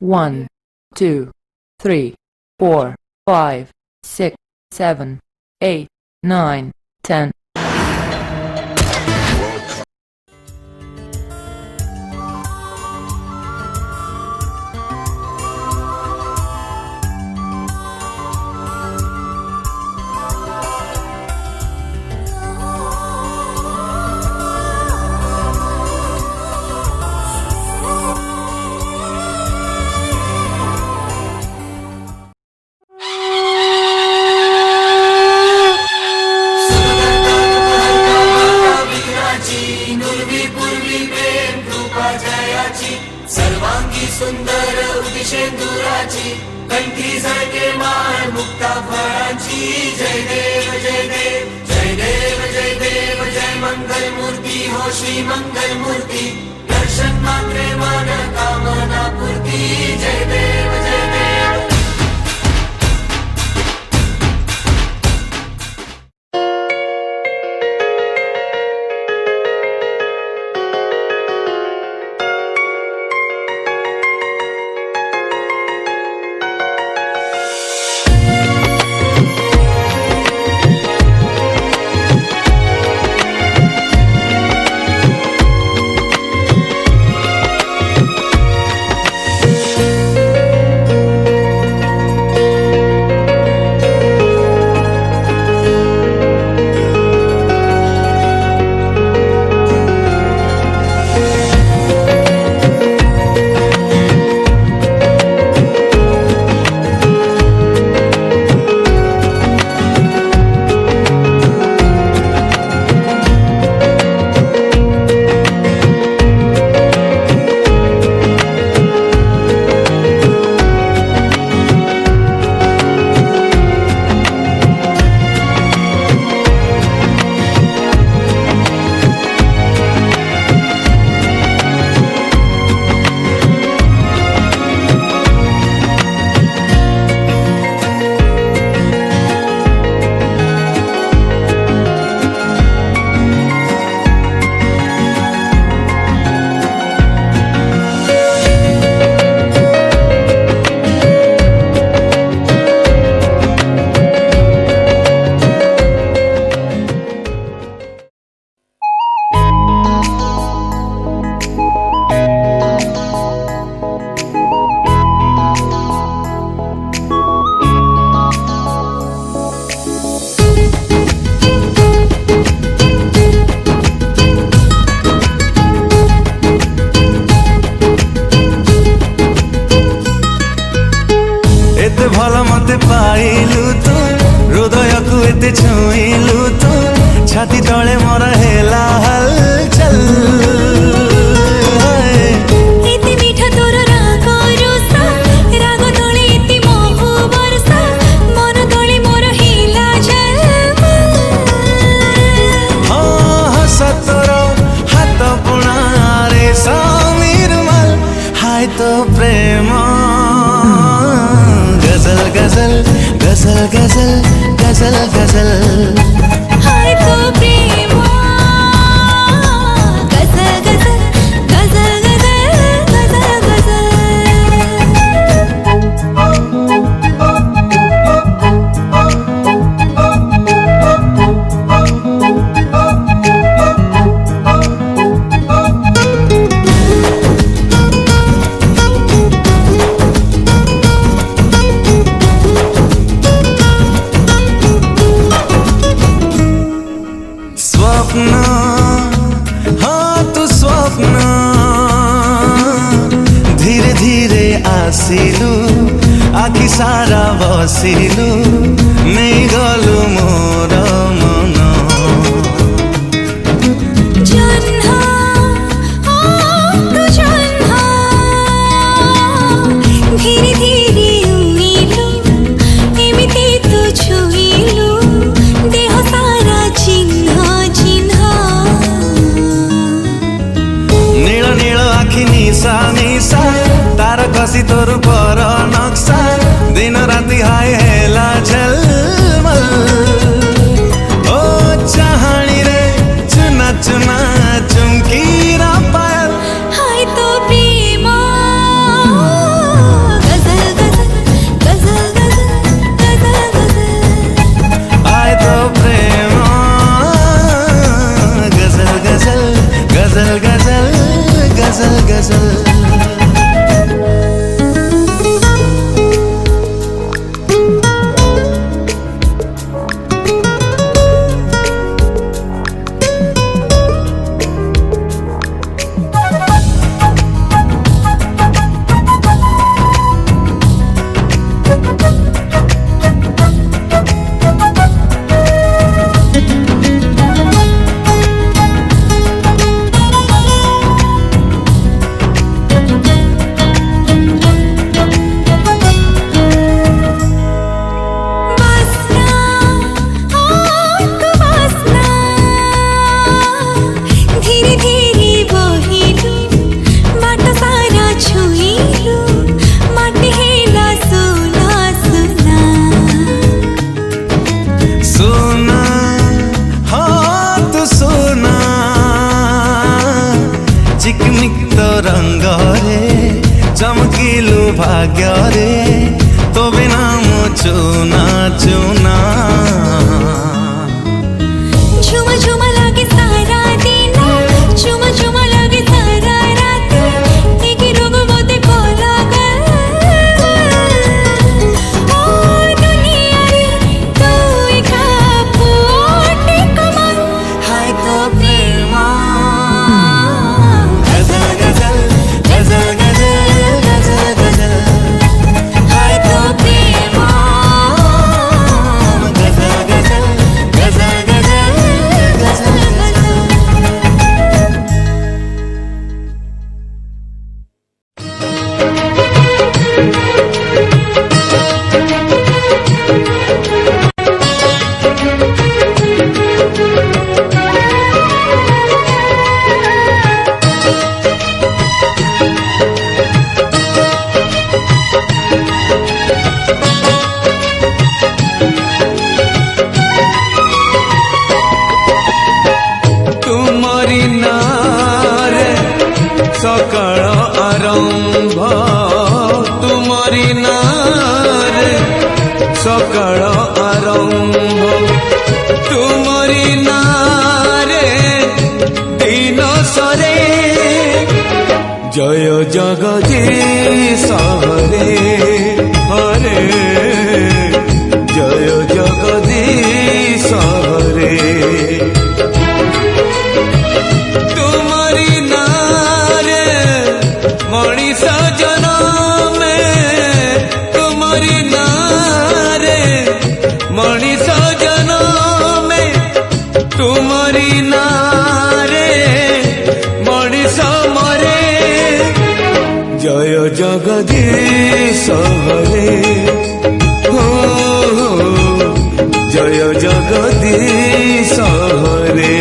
1, 2, 3, 4, 5, 6, 7, 8, 9, 10. सर्वांगी सुंदर उदिशेंदुराची कंठी झळके माळ मुक्ता फळांची जय देव जय देव जय देव जय देव जय मंगल मूर्ती हो श्री मंगल मूर्ती दर्शन मात्रे मन कामना पूर्ती जय देव जय देव ଭଲ ମତେ ପାଇଲୁ ତୁ ହୃଦୟକୁ ଏତେ ଛୁଇଁଲୁ ତୁ ଛାତି ତଳେ ମୋର ହେଲା ହଲଚଲ ଏତେ ମିଠା ତୋର ରାଗ ରୋଷା ରାଗ ତଳେ ଏତେ ମହୁ ବର୍ଷା ମନ ତଳେ ମୋର ହେଲା ଝଲମଲ ହସ ତୋର ହାତ ବୁଣାରେ ସମୀର ମଲ ହାୟ ତୋ ପ୍ରେମ गजल गजल गजल गजल गजल हाय तो प्रेम गजल गजल गजल गजल गजल स्वप्न हाँ तू स्वप्न धीरे धीरे आसिलु आखि सारा बसिलु नहीं गलु मोर मन जन्हा तू जन्हा धीरे धीरे उइलु एमिति तू छुइलु देह सारा चिन्ह नील नील आखि निशा निशा तार कसी तोर पर नक्शा दिन राति हाय हेला झलमल ओ चाहणी रे चुना चुना चुमकी रा पायल हाय तो प्रेम गजल धीरे धीरे बहिलु बाट सारा छुईलु माटी हेला सुना सुना सोना हाँ तू सोना चिकनिक तो रंग रे चमकिलु भाग्य रे तो बिना मो चुना चुना झुमा झुमा लागे सारा दिन झुमा झुमा लागे सारा रात एक रोग बोते कोला ओ दुनिया रे तू एका पोटे कमा हाय तो प्रेमा गजल गजल गजल गजल गजल गजल हाय तो प्रेमा गजल गजल गजल गजल गजल तुमरी नारे सकाळ आरंभ तुमरी नारे सकाळ आरंभ तुमरी नारे दिन सरे जय जगदीश हरे हरे जय जगदीश हरे तुम्हारी नारे मणिष जनम तुम्हारी नारे मणिष जनम तुम्हारी नारे मणिष मरे जय जगदीश हरे हो जय जगदीश हरे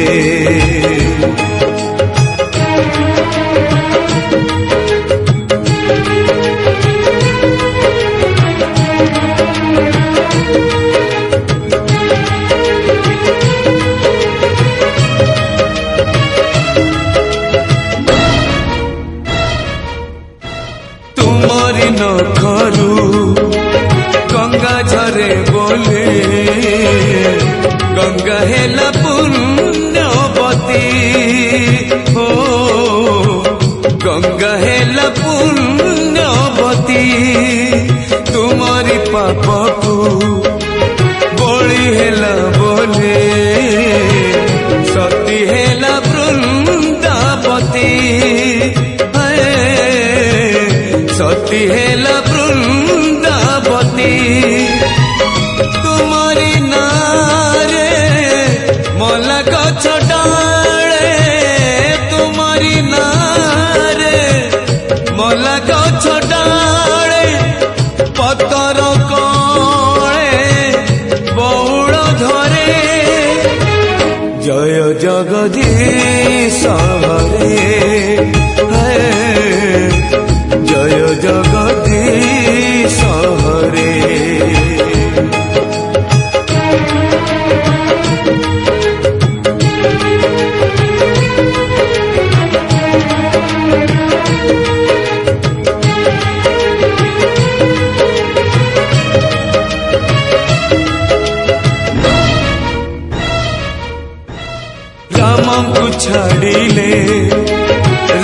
तुमरी नखरू गंगा झरे बोले गंगा हेला पुण्यवती हो गंगा हेला पुण्यवती तुमरी पापकू बळी हेला बोले सती हेला वृंदावती सती हेला वृंदावती तुम्हारी नारे मला गछ डाले तुम्हारी नारे मला गछ डाले पतर कळे बौड़ धरे जय जगदीश हरे जय जगदीश हरे राम को छाड़िले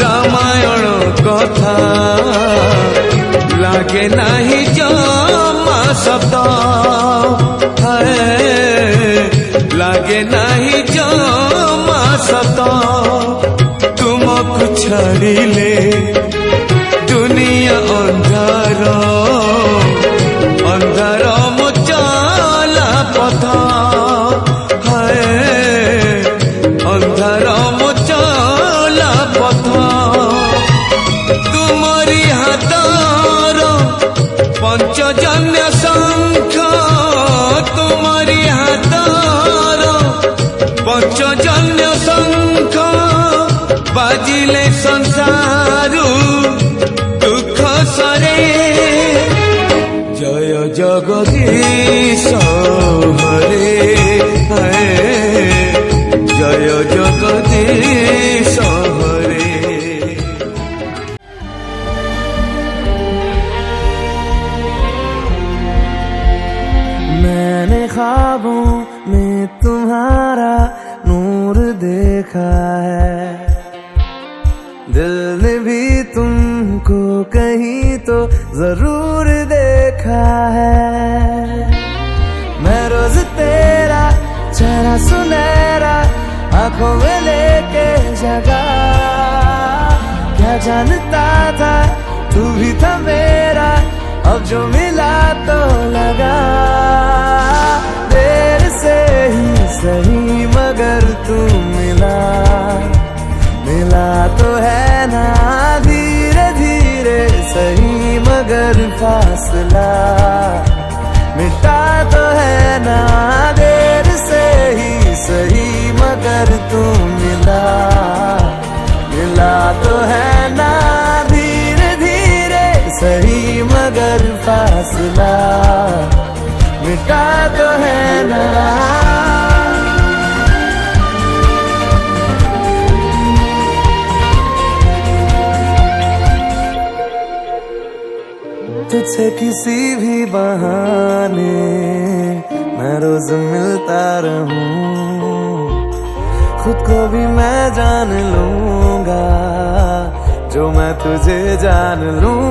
रामायण कथा लागे नहीं जमा शब्द है लागे नहीं जमा शब्द तुमको छाड़िले दुनिया अंधार अंधार मो चला पथ है अंधार मो चला पथ तुमरी हाथर पंचजन्य शंख तुमरी हाथर पंचजन्य शंख बाजिले संसारू दुख सरे जय जगदीश हरे जय जगदीश हरे। मैंने ख्वाबों में तुम्हारा नूर देखा है दिल ने भी तुमको कहीं तो जरूर देखा है मैं रोज तेरा चेहरा सुनहरा आंखों में लेके जगा क्या जानता था तू भी था मेरा अब जो मिला तो लगा देर से ही सही मगर तू मिला मिला तो है ना धीरे धीरे सही मगर फासला मिटा तो है ना देर से ही सही मगर तू मिला मिला तो है ना धीरे धीरे सही मगर फासला मिटा तो है ना। तुझसे किसी भी बहाने मैं रोज मिलता रहूं खुद को भी मैं जान लूंगा जो मैं तुझे जान लूं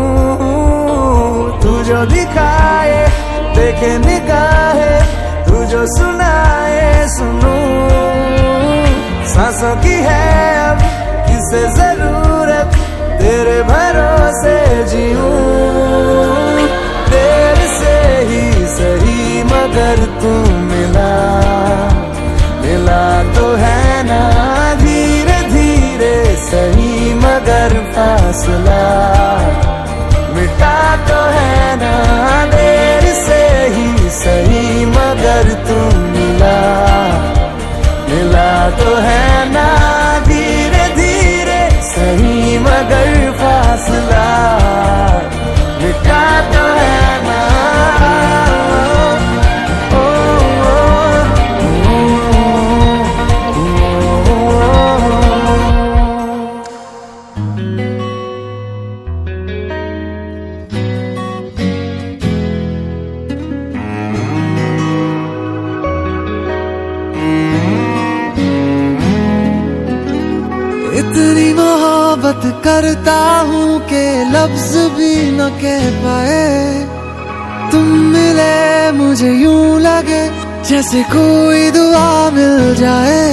तू जो दिखाए देखे निगाहे तू जो सुनाए सुनूं सांसों की है अब किसे जरूरत तेरे भरोसे जीऊं देर से ही सही मगर तू मिला मिला तो है ना धीरे धीरे सही मगर फासला मिटा तो है ना देर से ही सही मगर तू मिला मिला तो है ना धीरे धीरे सही मगर फासला मिटा तो है ना। इतनी मोहब्बत करता हूँ कि लफ्ज भी न कह पाए तुम मिले मुझे यूं लगे जैसे कोई दुआ मिल जाए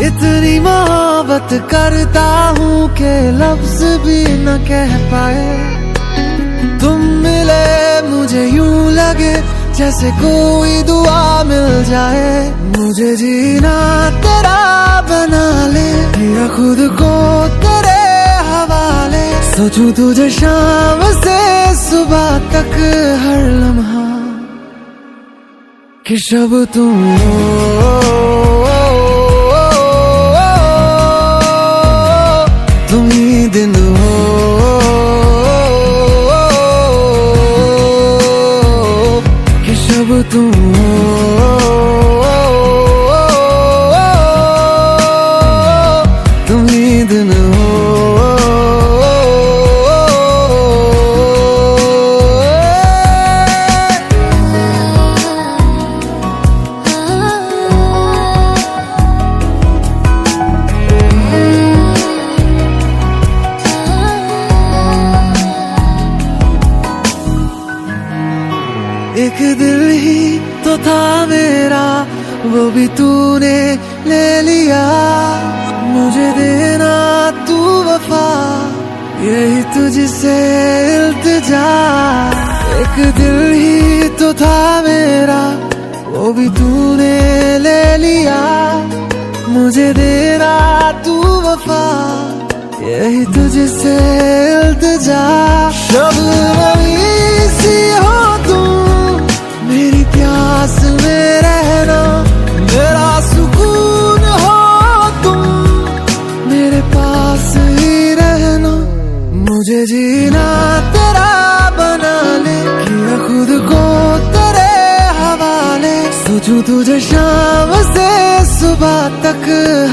इतनी मोहब्बत करता हूँ कि लफ्ज भी न कह पाए तुम मिले मुझे यूं लगे जैसे कोई दुआ मिल जाए मुझे जीना तेरा बना ले मेरा खुद को तेरे हवाले सोचूं तुझे शाम से सुबह तक हर लम्हा कि शब तुम तुम ही दिन हो कि शब तुम तुम ही दिन हो दिल ही तो था मेरा, वो भी तूने ले लिया। मुझे देना तू वफा, यही तुझसे इल्तिजा। एक दिल ही तो था मेरा, वो भी तूने ले लिया। मुझे देना तू वफा, यही तुझसे इल्तिजा। जब नमी सी हो तुम, मेरी प्यास में रहना, मेरा सुकून हो तुम, मेरे पास ही रहना। मुझे जीना तेरा बना ले, किया खुद को तेरे हवाले। सोचूं तुझे शाम से सुबह तक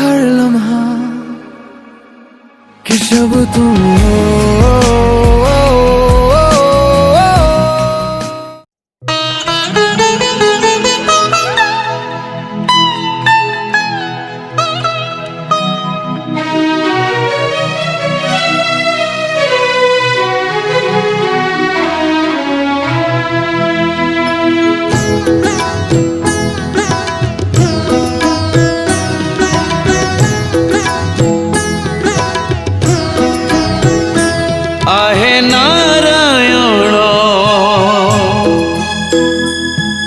हर लम्हा, कि शब तुम हो। आहे नारायण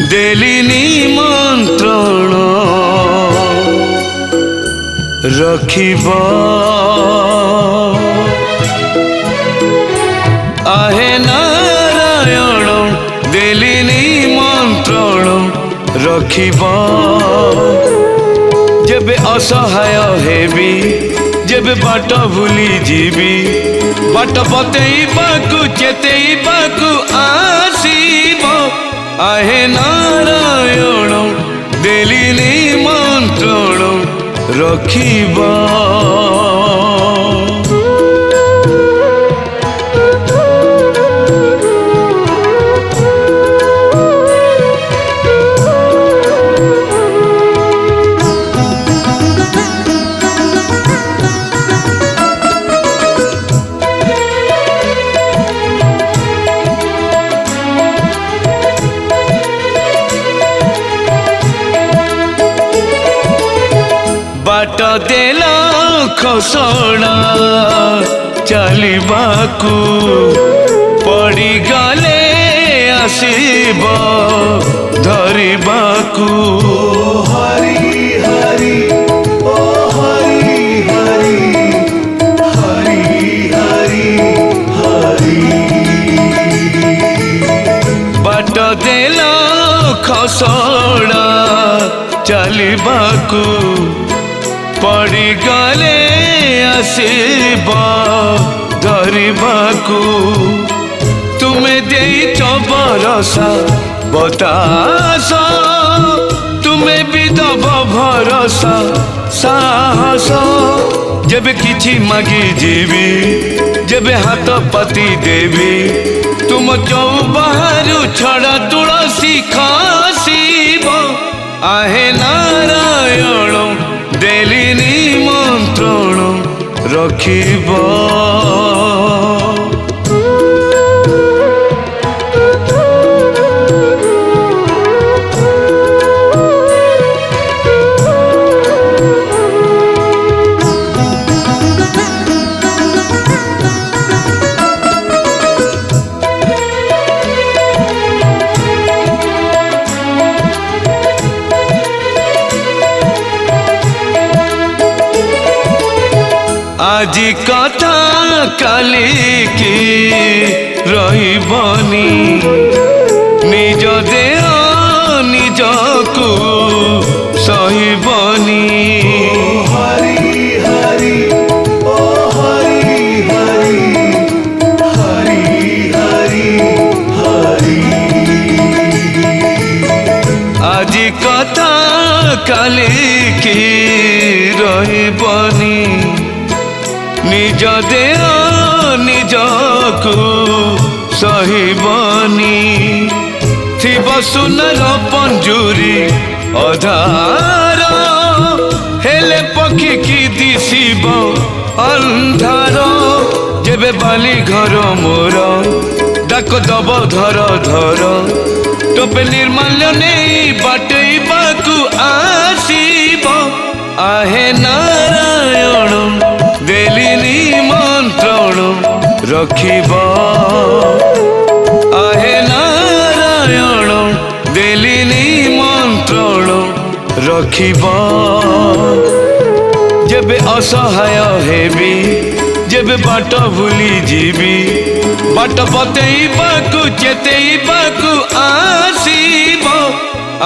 देली निमंत्रण रखिब। आहे नारायण देली निमंत्रण रखिब। जेबे असहाय हेबी, जेबे बाट भूली जीवी, बाट बतेइबाकु चेतेइबाकु आसीब। आहे नारायण देली निमंत्रण रखिब। बाट देला खसड़ा चलिबाकू, पड़ी गले आसीब धरिबाकू। हरि हरि ओ हरि हरि हरि हरि हरि। बाट देला खसड़ा चलिबाकू, पड़ी गले आसीब धरिबाकू। तुमे देइछ भरोसा बतास, तुमे भी दब भरोसा साहस। जेबे किछि मागी जीवी, जेबे हाथ पाती देवी, तुम चौबारू छड़ा तुलसी खासीब। आहे नारायण देली निमंत्रण रखिब। आजी कथा काली की रहिबनी, निज देह निजकू सहिबनी। हरि हरि ओ हरि हरि हरि हरि हरि। आजी कथा काली की रहिबनी, निज देह निजकू सहिबनी। थिब सुनर पंजुरी अधार, हेले पक्षी की दिशिब अंधार। जेबे बाली घर मोर, डाक दब धर धर, टोपे निर्माल्य नहीं बाटई पाकु आसीब आहे नारायण देली निमंत्रण रखिब आहे नारायण देली निमंत्रण रखिब जेबे असहाय हेबी जेबे बाट भूली जीवी बाट बतेइबाकु चेतेइबाकु आसीब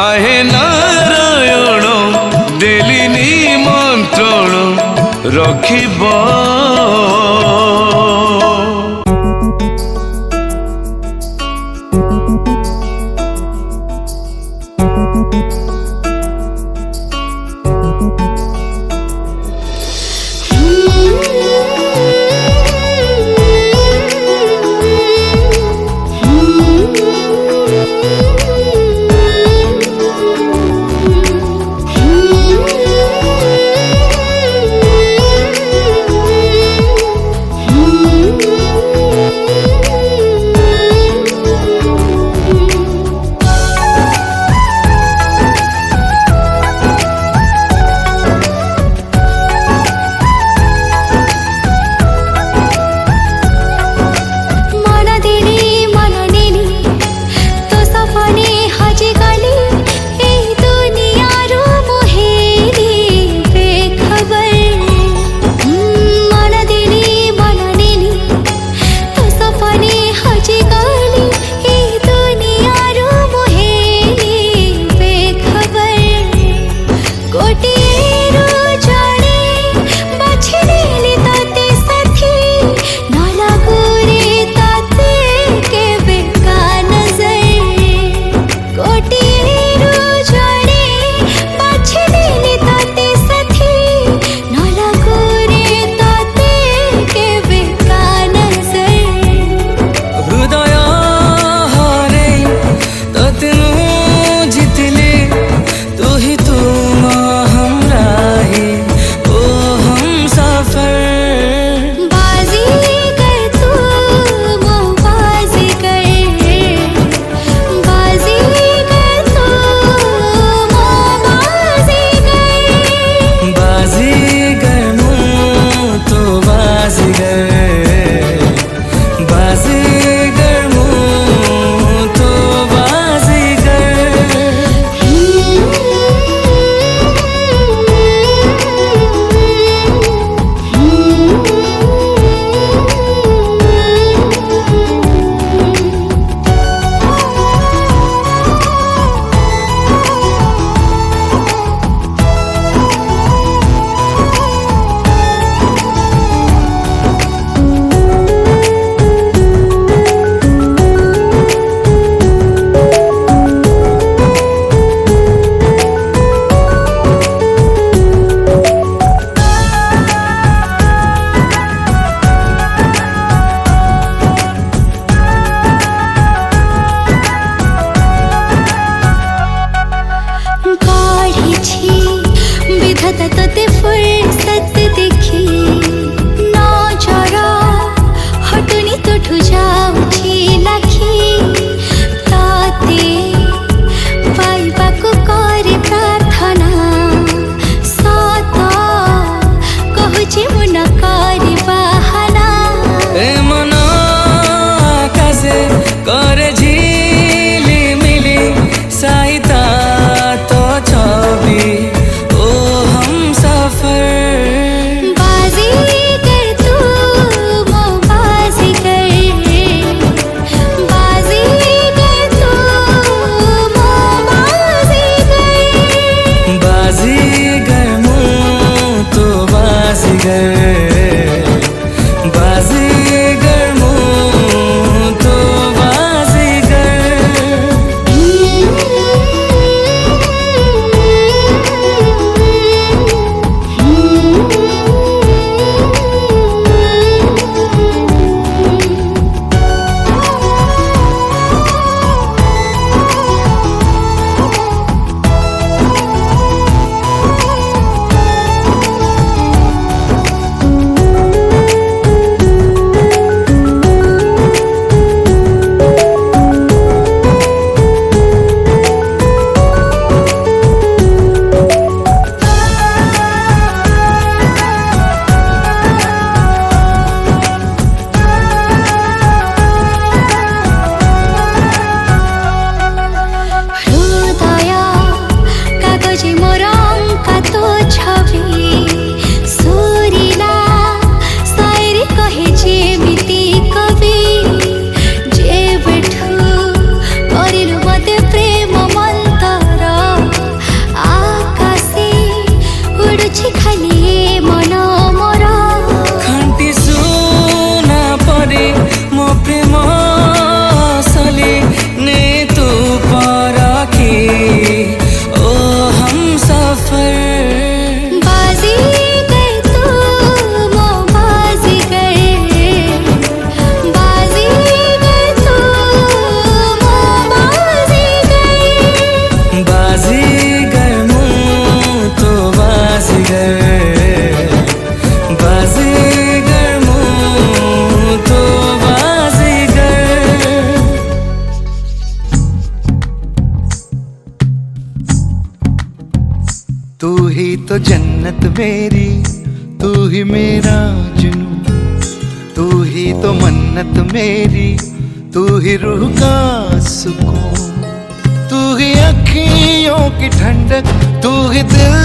आहे नारायण देली निमंत्रण रखिब जन्नत मेरी, तू ही मेरा जुनून, तू ही तो मन्नत मेरी, तू ही रूह का सुकून, तू ही अखियों की ठंडक, तू ही दिल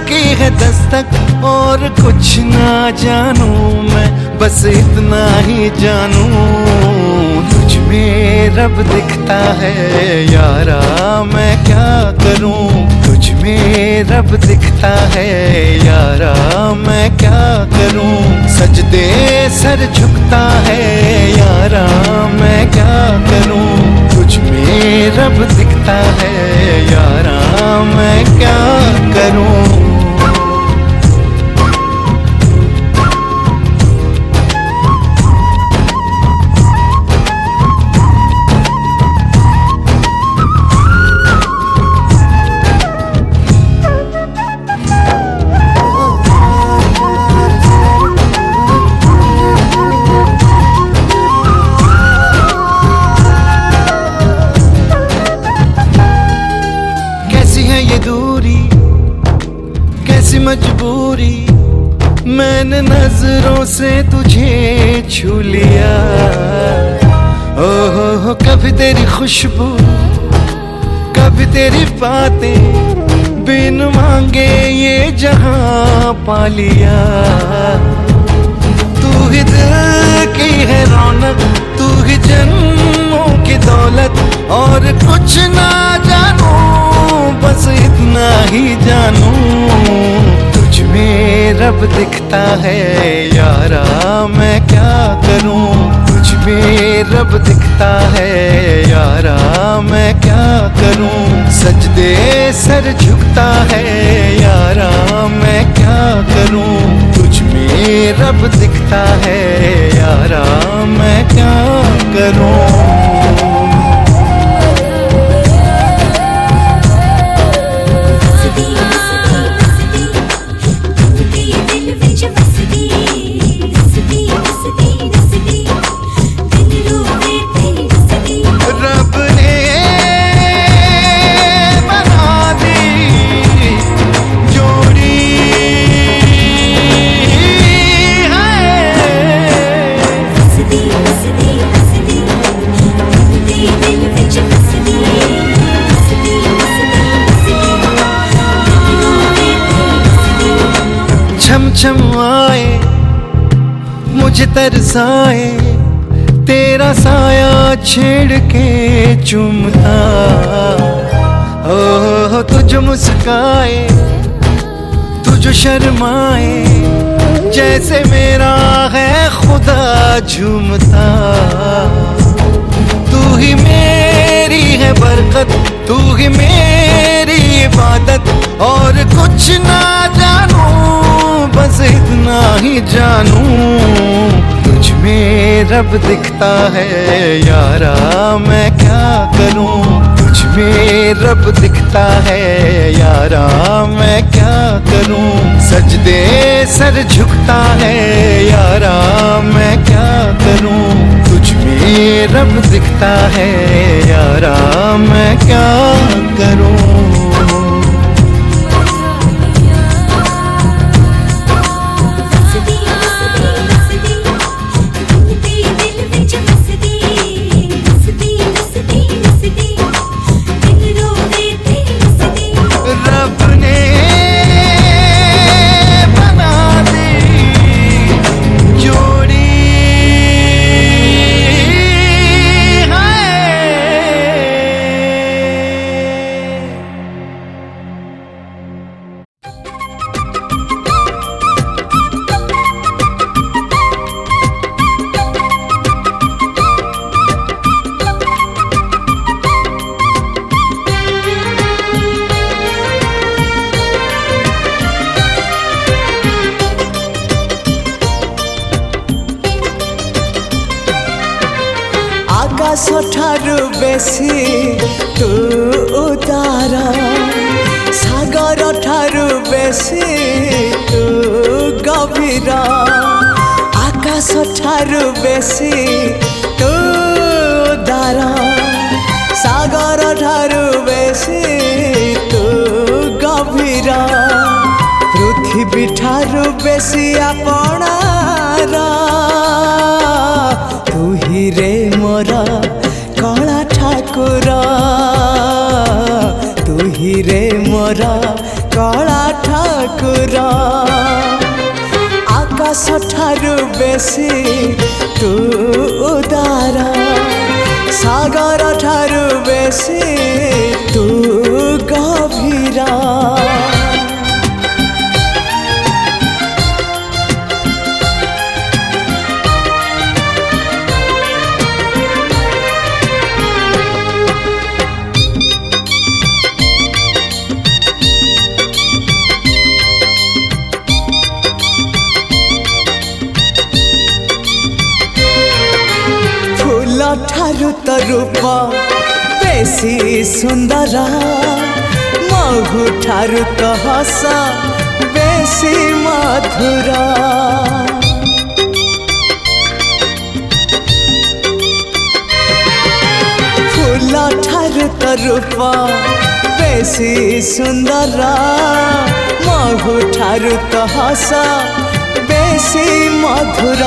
की है दस्तक। और कुछ ना जानू मैं, बस इतना ही जानू, तुझ में रब दिखता है यारा, मैं क्या करूं। तुझ में रब दिखता है यारा, मैं क्या करूं। सजदे सर झुकता है यारा, मैं क्या करूं। तुझ में रब दिखता है यारा, मैं क्या करूं। कैसी मजबूरी, मैंने नजरों से तुझे छू लिया। ओहो कभी तेरी खुशबू, कभी तेरी बातें, बिन मांगे ये जहां पा लिया। तू ही दिल की है रौनक, तू ही जन्मों की दौलत। और कुछ ना जानू, बस इतना ही जानू, तुझ में रब दिखता है यारा, मैं क्या करूं। तुझ में रब दिखता है यारा, मैं क्या करूं। सजदे सर झुकता है यारा, मैं क्या करूं। तुझ में रब दिखता है यारा, मैं क्या करूं। छम आए मुझे तरसाए, तेरा साया छेड़ के चूमता। ओह तुझ मुस्काए, तुझ शर्माए, जैसे मेरा है खुदा झूमता। तू ही मेरी है बरकत, तू ही मेरी इबादत। और कुछ ना जानू, बस इतना ही जानू, तुझ में रब दिखता है यारा, मैं क्या करूं। तुझ में रब दिखता है यारा, मैं क्या करूं। सजदे सर झुकता है यारा, मैं क्या करूं। तुझ में रब दिखता है यारा, मैं क्या करूं। ଆକାଶଠାରୁ ବେଶୀ ତୁ ଉଦାର, ସାଗରଠାରୁ ବେଶୀ ତୁ ଗଭୀର। ଆକାଶଠାରୁ ବେଶୀ ତୁ ଉଦାର, ସାଗରଠାରୁ ବେଶୀ ତୁ ଗଭୀର। ପୃଥିବୀ बेसी आपणार तू ही रे मोर कला ठाकुर तू ही रे मोर कला ठाकुर आकाश ठारू बेसी तू उदार सागर ठारू बेसी तू गभीर ठारू तो रूप बेसी सुंदर महु ठारू तो हस बेसी मधुर फूल ठारू तो रूप बेसी सुंदर महु ठारू तो हस बेसी मधुर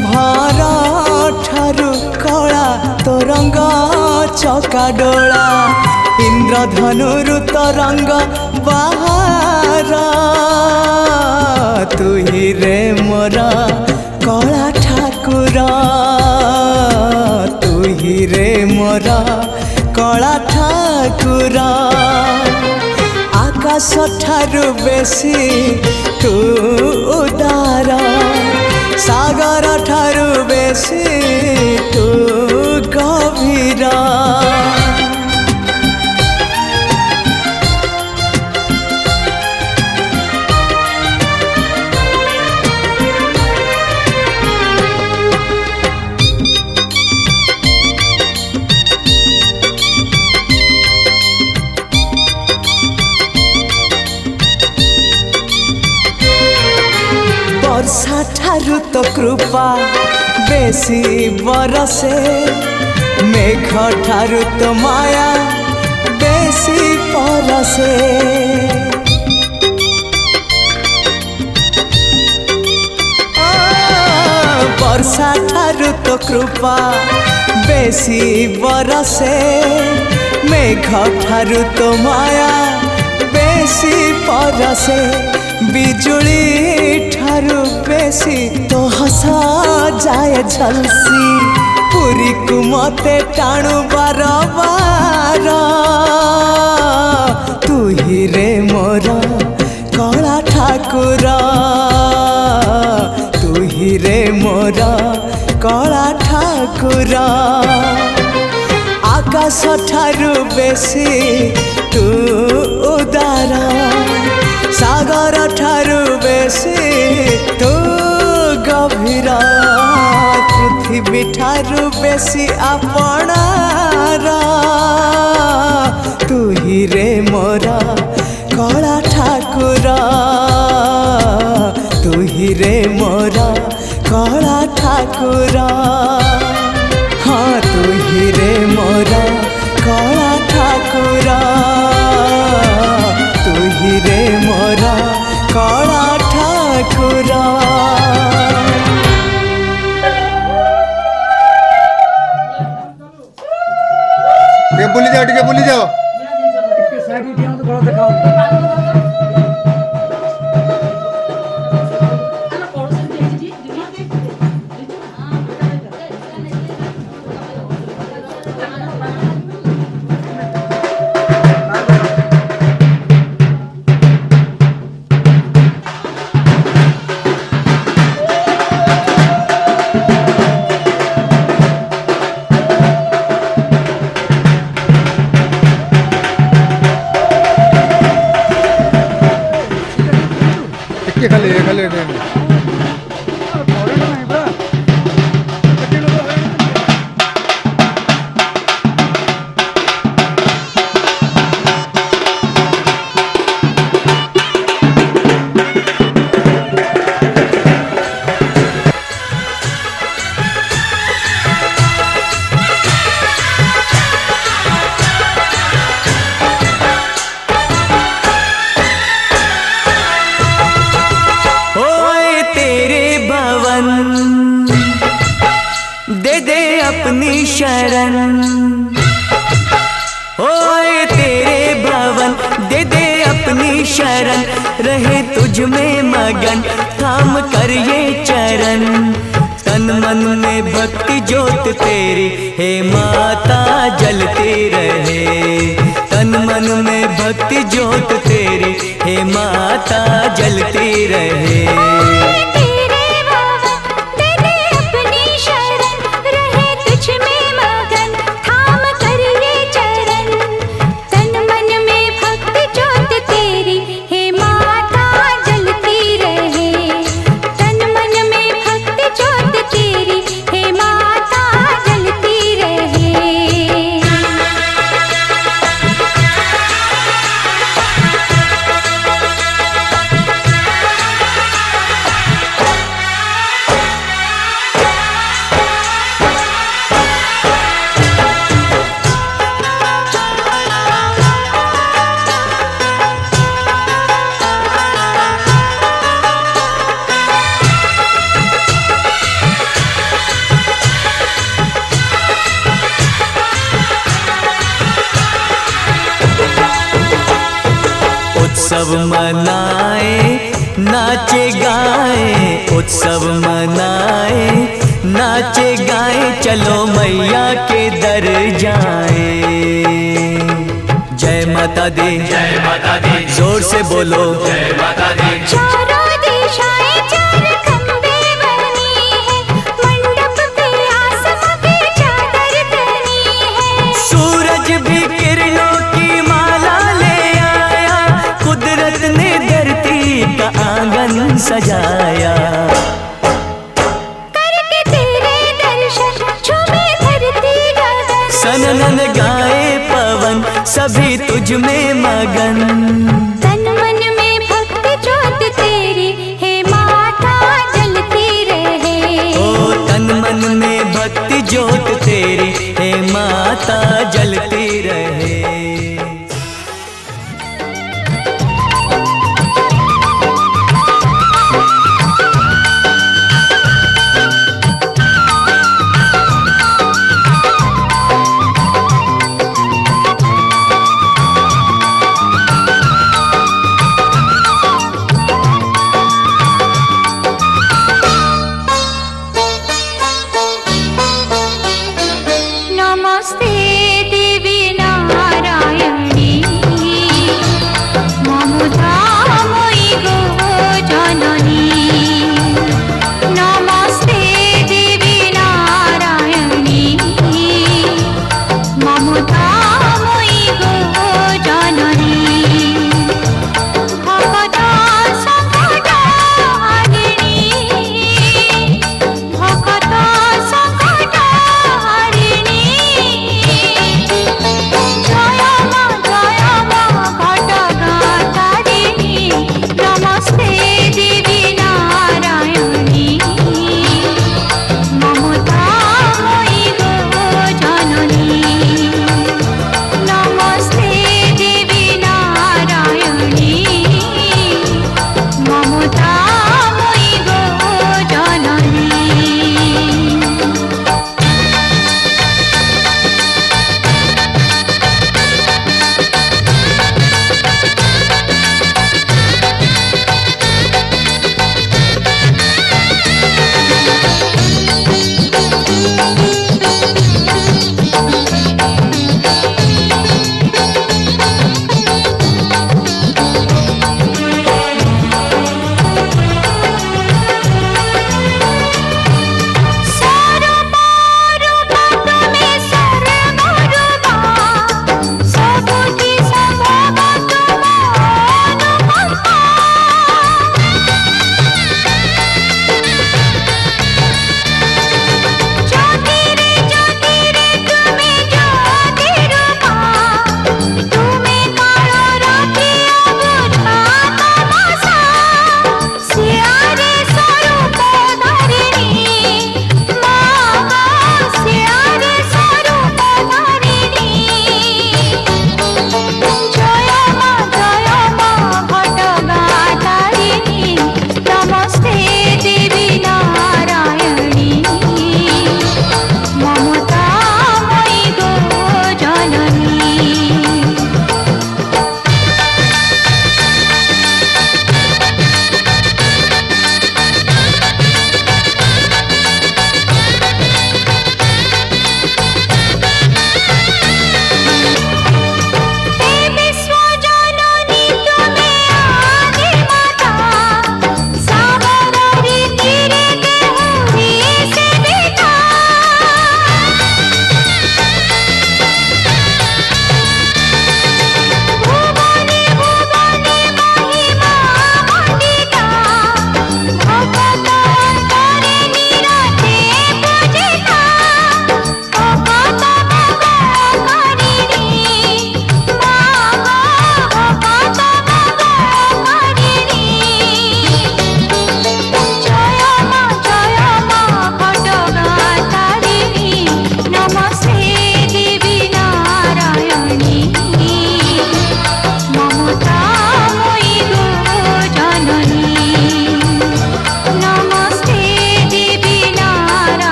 भरा ठारू कला तो रंग चका डोला इंद्रधनुरु तो रंग बाहर तू ही रे मोर कला ठाकुर तू ही रे मोर कला ठाकुर आकाश ठारू बेसी तू उदार सागर ठारू बेसी तू गभीर वर्षा ठारू तो कृपा बेसी बरसे मेघ ठारू तो माया बेसी परसे वर्षा ठारू तो कृपा बेसी बरसे मेघ ठारू तो माया बेसी परसे बिजुली ठारू बेसी तो हसा जाए झलसी पूरी को मते टाणु बार बार तू ही रे मोर कला ठाकुर तू ही रे मोर कला ठाकुर आकाश ठारू बेसी तू उदार सागर ठारू बेसी तू गभीर पृथ्वी ठारू बेसी आपणार तू ही रे मोर कला ठाकुर तू ही रे मोर कला ठाकुर हाँ तू ही रे मोर कला ठाकुर तू ही रे मोर कला ठाकुर टिके बुली जाओ दे दे अपनी शरण। ओए तेरे भवन दे दे अपनी शरण, रहे तुझ में मगन थाम कर ये चरण। तन मन में भक्ति ज्योत तेरी हे माता जलती रहे। तन मन में भक्ति ज्योत तेरी हे माता जलती रहे। उत्सव मनाए नाचे गाए, उत्सव मनाए नाचे गाए, चलो मैया के दर जाए। जय माता दी, जय माता दी, जोर से बोलो जय माता दी। चारों दिशाएं चार खंबे बनी है, मंडप पे आसमां की चादर तनी है। सूरज भी किरणों की माला ले आया, कुदरत ने धरती का आंगन सजाया। करके तेरे दर्शन झूमे धरती गगन, सनन गाए पवन सभी तुझ में मगन। तन मन में भक्ति ज्योत तेरी हे माता जलती रहे। ओ तन मन में भक्ति ज्योत तेरी हे माता जलती रहे। नमस्ते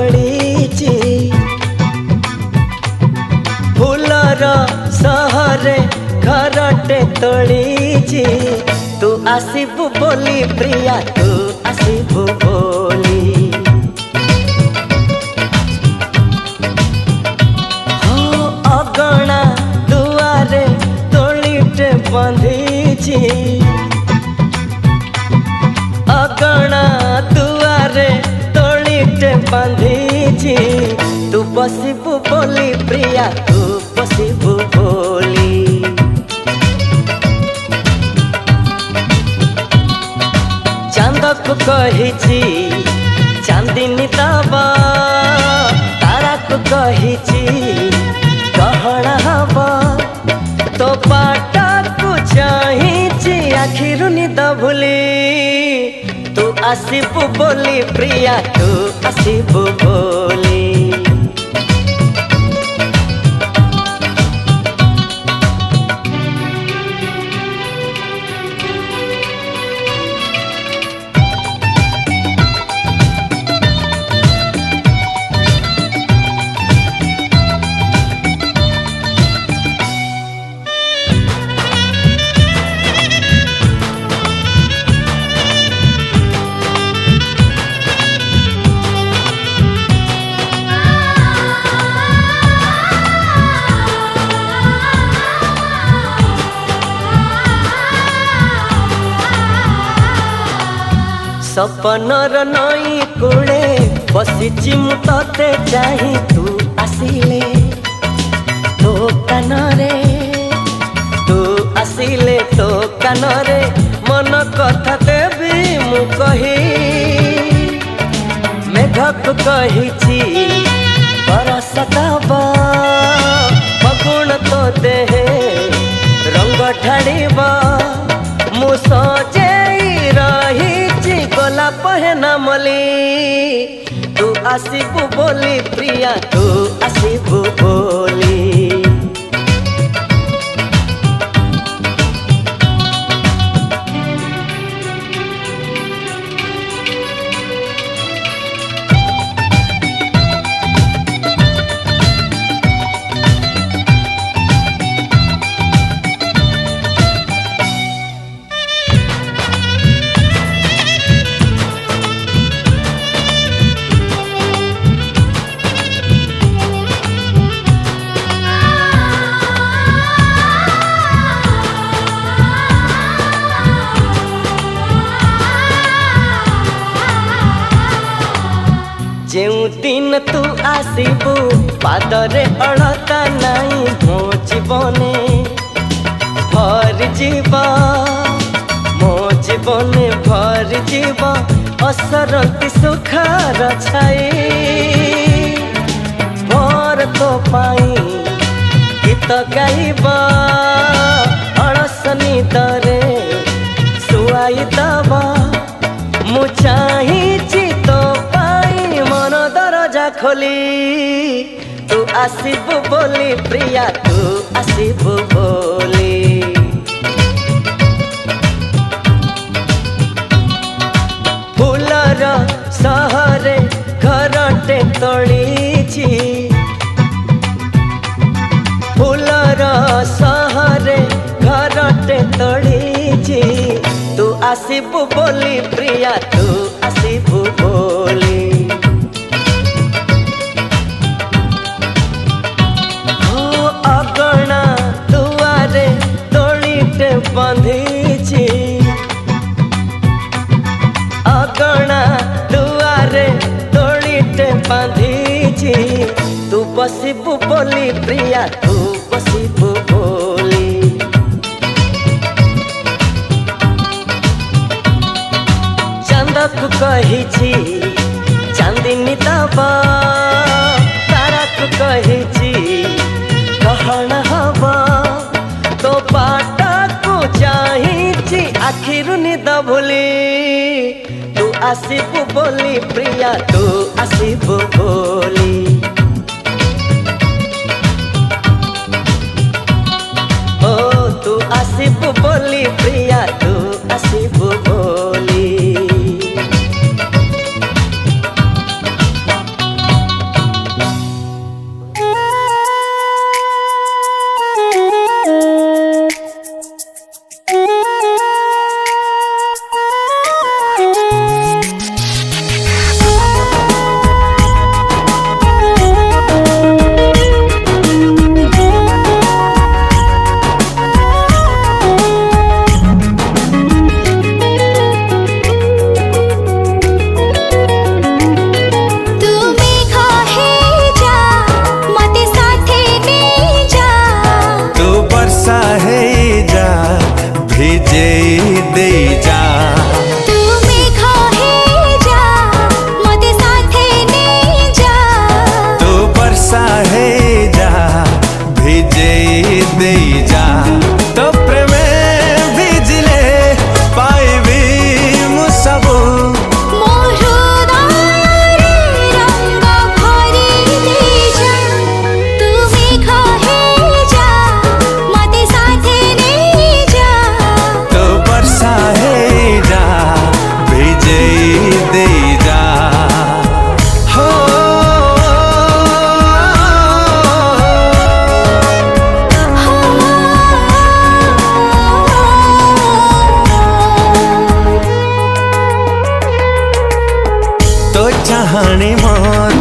ତୋଳିଛି ଫୁଲର ସହରେ ଘରଟେ ତୋଳିଛି ତୁ ଆସିବୁ ବୋଲି ପ୍ରିୟା ତୁ ଆସିବୁ ବୋଲି हो ଅଗଣା ଦୁଆରେ ତୋଳିଟେ ବାନ୍ଧିଛି ଅଗଣା ଦୁଆରେ ତୋଳିଟେ ବାନ୍ଧିଛି ତୁ ବସିବୁ ବୋଲି ପ୍ରିୟା ତୁ ବସିବୁ ବୋଲି ଚାନ୍ଦକୁ କହିଛି ଚାନ୍ଦିନୀ ଦବ ତାରାକୁ କହିଛି ଗହଣା ହବ ତୋ ପାଟକୁ ଚାହିଁଛି ଆଖିରୁ ନିଦ ଭୁଲି ତୁ ଆସିବୁ ବୋଲି ପ୍ରିୟା ତୁ ଆସିବୁ ବୋଲି सपनर नई कूले बसिची मु तते चाही तू आसिले तो कानरे तू आसिले तो कानरे मन कथा देवी मु कही मेघक कहिची बरस दब फगुण तो देहे रंग ढाड़ब मु सजेई रही गला पहना मली तू आसिबू बोली प्रिया तू आसिबू बोली जेउ दिन तू आसिबू पादरे अड़ता नाई मो जीवने भर जीव मो जीवने भर जीव असरती सुखार छाई भर तो पाई गीत गाइब अड़स निदरे सुआई दब मु चाहीची तो मन दरजा खोली तू आसिबू बोली प्रिया तू आसिबू बोली फूलर सहरे घरटे तोलिछि फूलर सहरे घरटे तोलिछि तू आसिबू बोली प्रिया तू आसिबू बोली अगणा दुआरे तोलिटे बांधिछि अगणा दुआरे तोलिटे बांधिछि तू बसिबू बोली प्रिया तू बसिबू बोली चांदक कहिछि चांदिनी दब ताराक कहिछि गहना हब तो पाटको चाहीछि आखिरु निद भुली तू आसिबू बोली प्रिया तू आसिबू बोली ओ तू आसिबू बोली प्रिया तू आसिबू बोली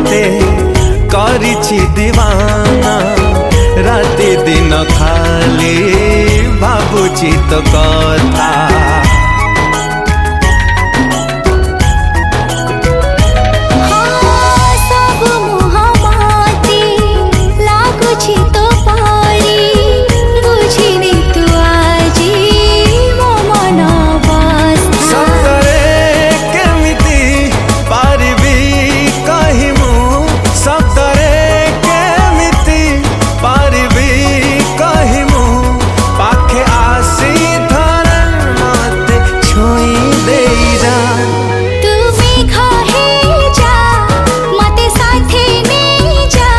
तोते करिछि दीवाना राति दिन खाली भाबुछि तो कथा सब मुहामाती लाଗୁଛି तो पारी बुझिनी तू आजी मो मन अवस्था सतरे केमिति पारिबी कहिमु सतरे केमिति पारिबी कहिमु पाखे आसी धरे मते छोई देई जा তুমি খাহে যা মতে সাথে নেই যা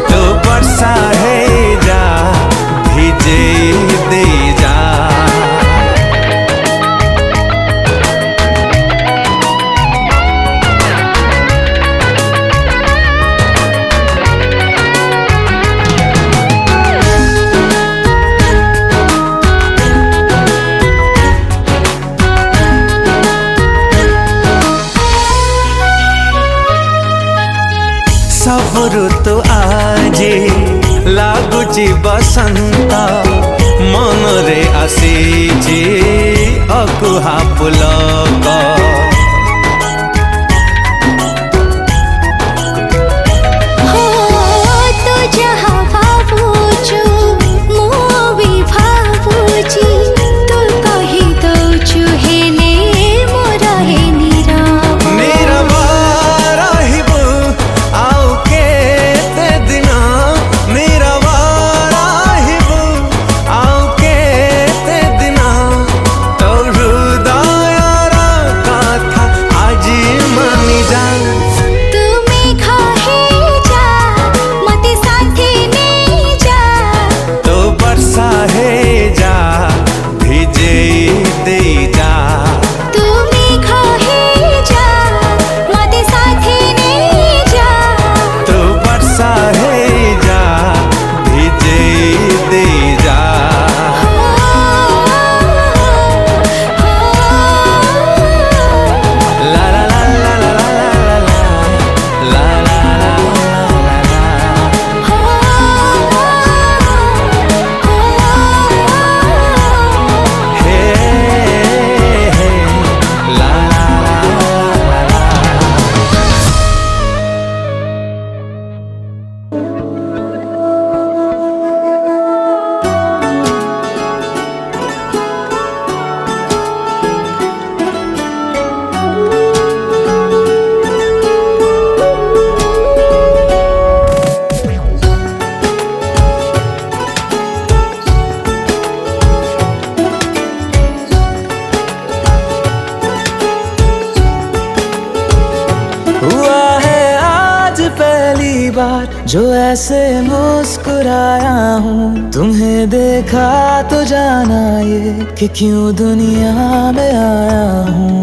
तो वर्षा है जा भिजे दे जा सब ऋतु आजे लागुची बसंत मनरे आसीची अकुहा पुलक हो तो जहाँ भावुछु मो भी भावुची तू कही दौछु हेले मोर हे नीरव नीरव रहिबु आउ केते दिन नीरव रहिबु आउ केते दिन तो हृदयर कथा आजी मानि जा তুমি খাহে যা মতে সাথে নেই যা तो वर्षा है जा भिजे दे जा তুমি খাহে যা মতে সাথে নেই যা तो वर्षा है जा भिजे दे जा ला ला ला ला ला ला ला ला ला हे हे ला ला ला ला हुआ है आज पहली बार जो ऐसे मुस्कुराया हूँ तुम्हें देखा तो जाना ये कि क्यों दुनिया में आया हूँ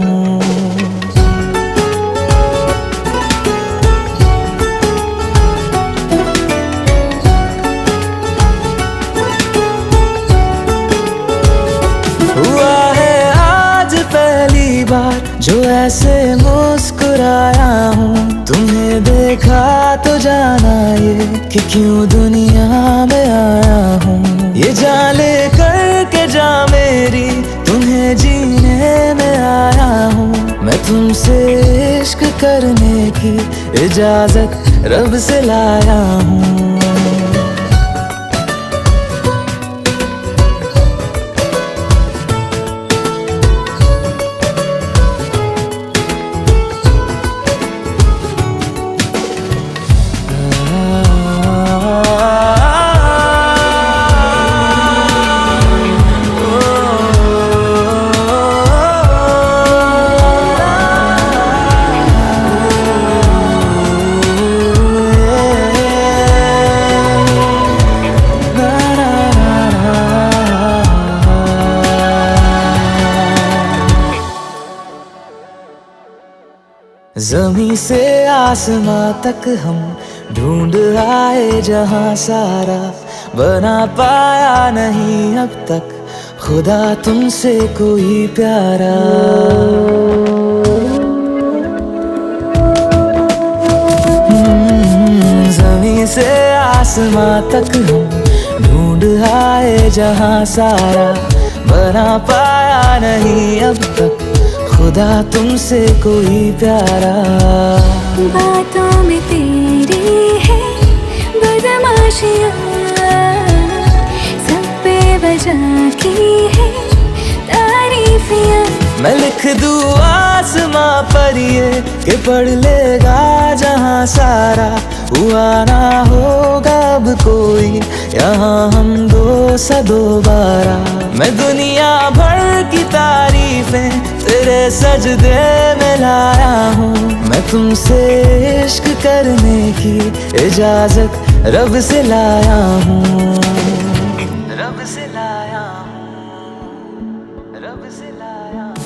हुआ है आज पहली बार जो ऐसे मुस्कुराया हूँ तुम्हें देखा तो जाना ये कि क्यों दुनिया में आया हूँ ये जान ले करके जा मेरी तुम्हें जीने में आया हूँ मैं तुमसे इश्क करने की इजाजत रब से लाया हूँ जमीं से आसमां तक हम ढूंढ आए जहां सारा बना पाया नहीं अब तक खुदा तुमसे कोई प्यारा। आसमां तक हम ढूंढ आए जहां सारा, बना पाया नहीं अब तक खुदा तुमसे कोई प्यारा। बातों में तेरी है बदमाशियाँ, सब पे वजह की है तारीफियाँ। मैं लिख दूँ आसमां पर ये कि पढ़ लेगा जहां सारा, हुआ ना होगा अब कोई यहाँ हम दो सा दोबारा। मैं दुनिया भर की तारीफें तेरे सजदे में लाया हूँ, मैं तुमसे इश्क करने की इजाजत रब से लाया हूँ, रब से लाया हूँ, रब से लाया हूँ।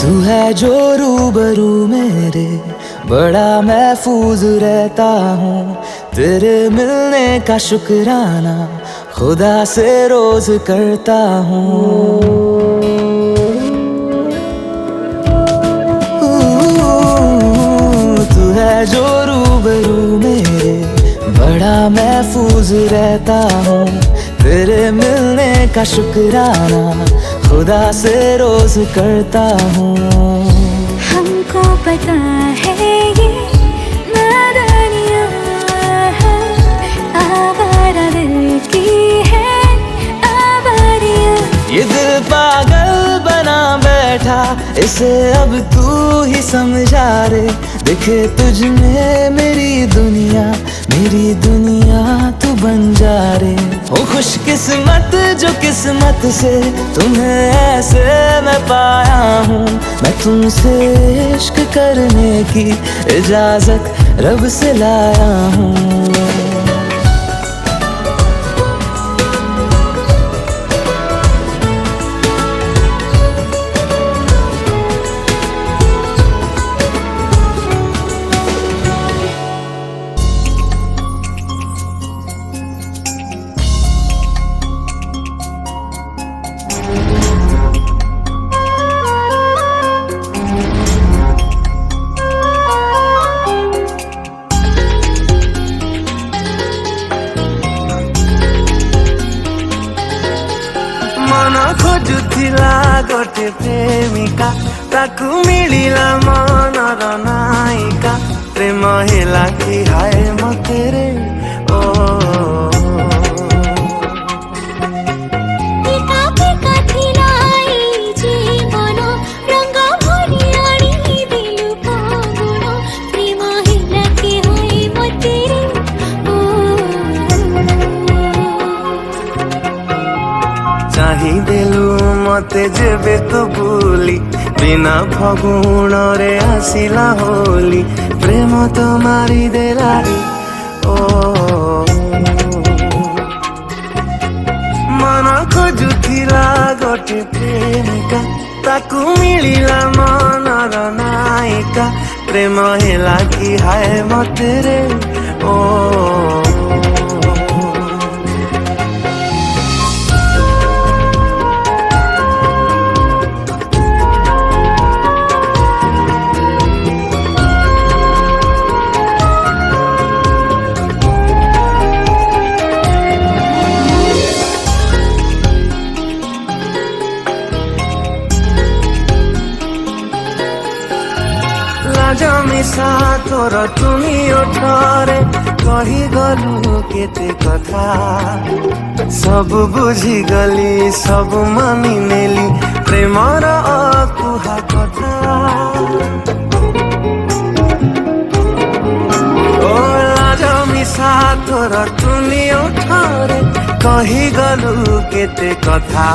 तू है जो रूबरू मेरे, बड़ा महफूज रहता हूँ, तेरे मिलने का शुक्राना खुदा से रोज करता हूँ। तू है जो रूबरू मेरे, बड़ा महफूज रहता हूँ, तेरे मिलने का शुक्राना खुदा से रोज करता हूँ। हमको पता है ये नादानियाँ हैं, आवारा दिल की है आवारियाँ। ये दिल पागल बना बैठा, इसे अब तू ही समझा रे, दिखे तुझ में मेरी दुनिया तू बन जा रे। ओ खुशकिस्मत जो किस्मत से तुम्हें ऐसे मैं पाया हूँ, मैं तुमसे इश्क करने की इजाजत रब से लाया हूँ। मन खोजुथिला गोटे प्रेमिका, ताकू मिलिला मनर नायिका, प्रेम हेला कि हाय मते रे ओ। पिका पिका थिला ए जीवन, रंग भरी आनी दिल फागुन, प्रेम हिला कि हाय मते रे ओ। चाही देलु मते जेबे तो भूली, बिना फगुण रे आसिला होली, प्रेम तो मारी देला रे ओ। मन खोजुथिला गोटे प्रेमिका, ताकू मिलिला मनर नायिका, प्रेम हेला कि हाय मते रे ओ। जमिसा तोर तुमी ओठरे कही गलु केते कथा, सब बुझी गली सब मानी नेली, प्रेमर अकुहा कथा। ओ जमिसा तोर तुमी ओठरे कही गलु केते कथा,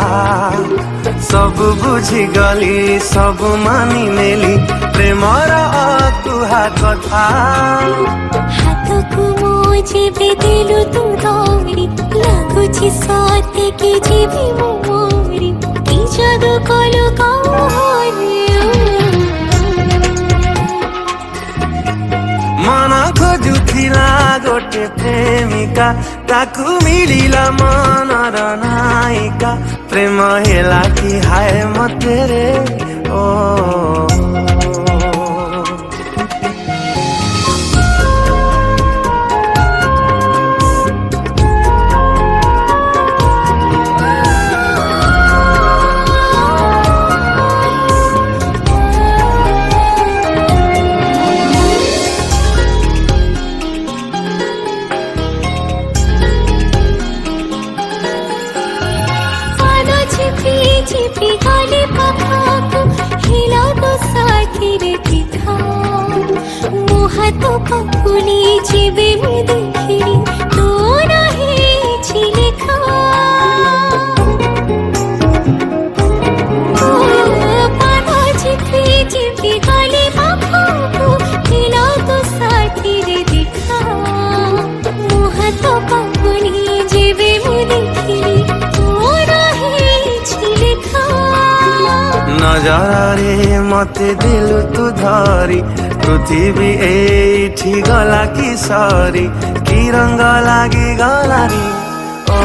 सब बुझी गली सब मानी नेली, प्रेमर अकुहा कथा। हाथକୁ ମୋ ଯେବେ ଦେଲୁ ତୁ ଧରି, ଲାଗୁଛି ସତେ କି ଯିବି ମୁଁ ମରି। जादू कलु मन खोजुथिला गोटे प्रेमिका ताकू मिलिला मनर नायिका प्रेम हेला कि हाय मते रे ओ चिपी गाली पखाको हिला तो साथी रे पिथा मुहा तो पकुली जीवे मु देखिली तो नहीं छिलेखा पाना चिपी चिपी गाली पखाको हिला तो साथी रे दिखा मुहा तो पकुली जीवे मु देखिली नजरारे मते दिलु तू धरी पृथ्वी एठी गला कि सरी कि रंग लागी गलारी ओ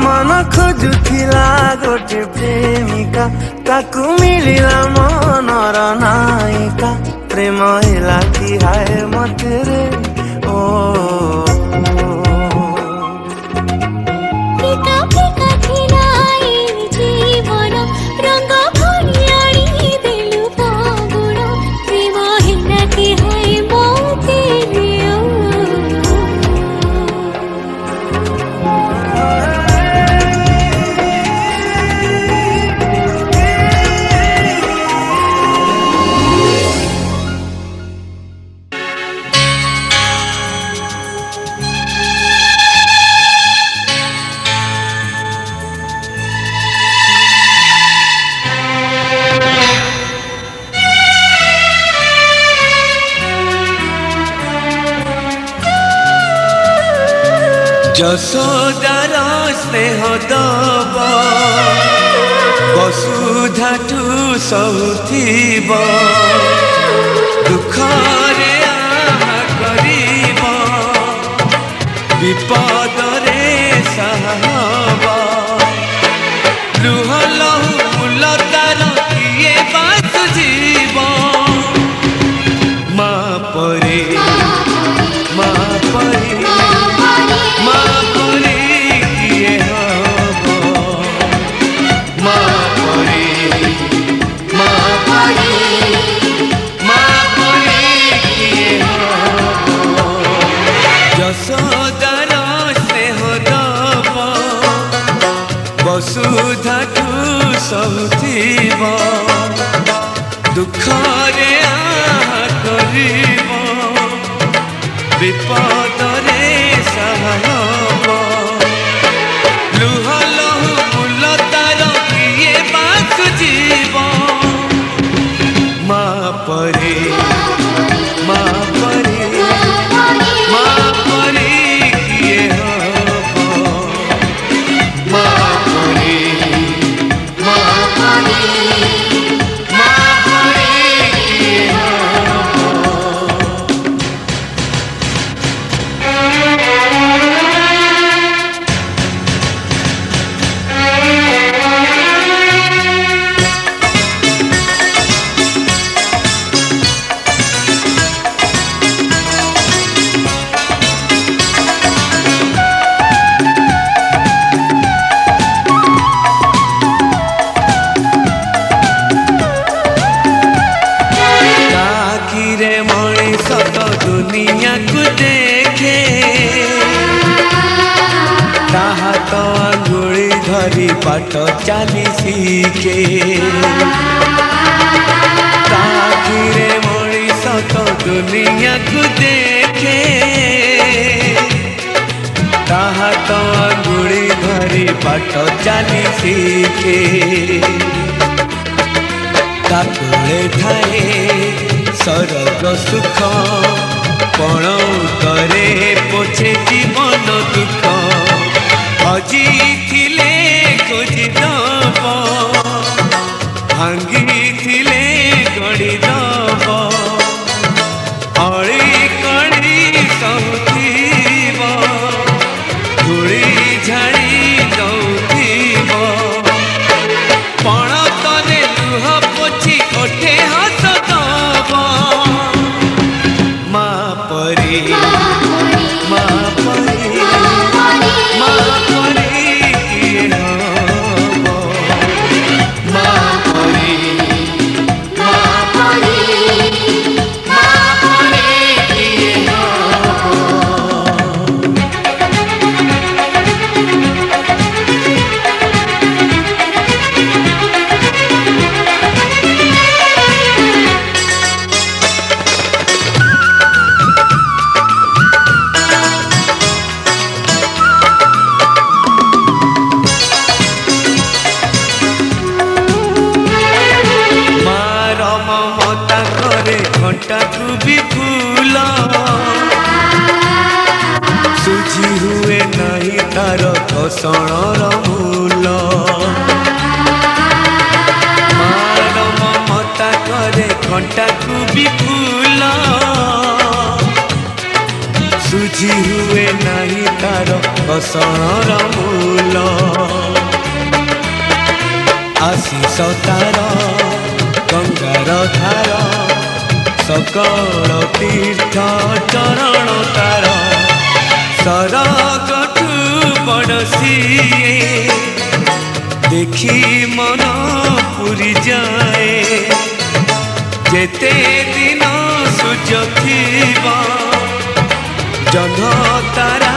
मन खोजुथिला गोटे प्रेमिका ताकू मिलिला मनर नायिका प्रेम हेला कि हाय मते रे ओ যশোদার স্নেহ দব বসুধাঠু সহুথিব দুঃখরে আহা করিব বিপদরে সাহব লুহ লহু মুলতার কিয়ে বাসুজিব মা পরে মা পরে বসুধাঠু সহুথিব দুঃখরে আহা করিব বিপদরে সাহব লুহ লহু মুলতার কিয়ে বাসুজিব মা পরে মা পরে মা পরে কিয়ে হব মা পরে মা পরে মা পরে কিয়ে হব दुनिया को देखे ताहा तो आंगुली धरी पाठ चाली सीखे ताकिरे मनीष तो दुनिया को देखे ताहा तो आंगुली धरी पाठ चाली सीखे ताकुले ठाए सरग सुख पण करे पोछे जीवन दुख हजिथिले खोजिदब भांगिथिले गढ़िदब अड़ी कड़ी सहुथिब धूली झाड़ी दौथिब पण तले लुह पोछि ओठे हस दब माँ परी माँ परी माँ परी किए हब माँ परी माँ परी माँ परी किए हब मार ममता करे घंटा को भी फूल सुझी हुए नहीं तार घसणर मूल मार ममता करे घंटा को भी फूल सुझी हुए नहीं तार घसणर मूल आशीष तार गंगार धार सकल तीर्थ चरण तार सरगठु बड़ सिए देखी मन पूरी जाए जेते दिन सूर्य थिबा जह्न तारा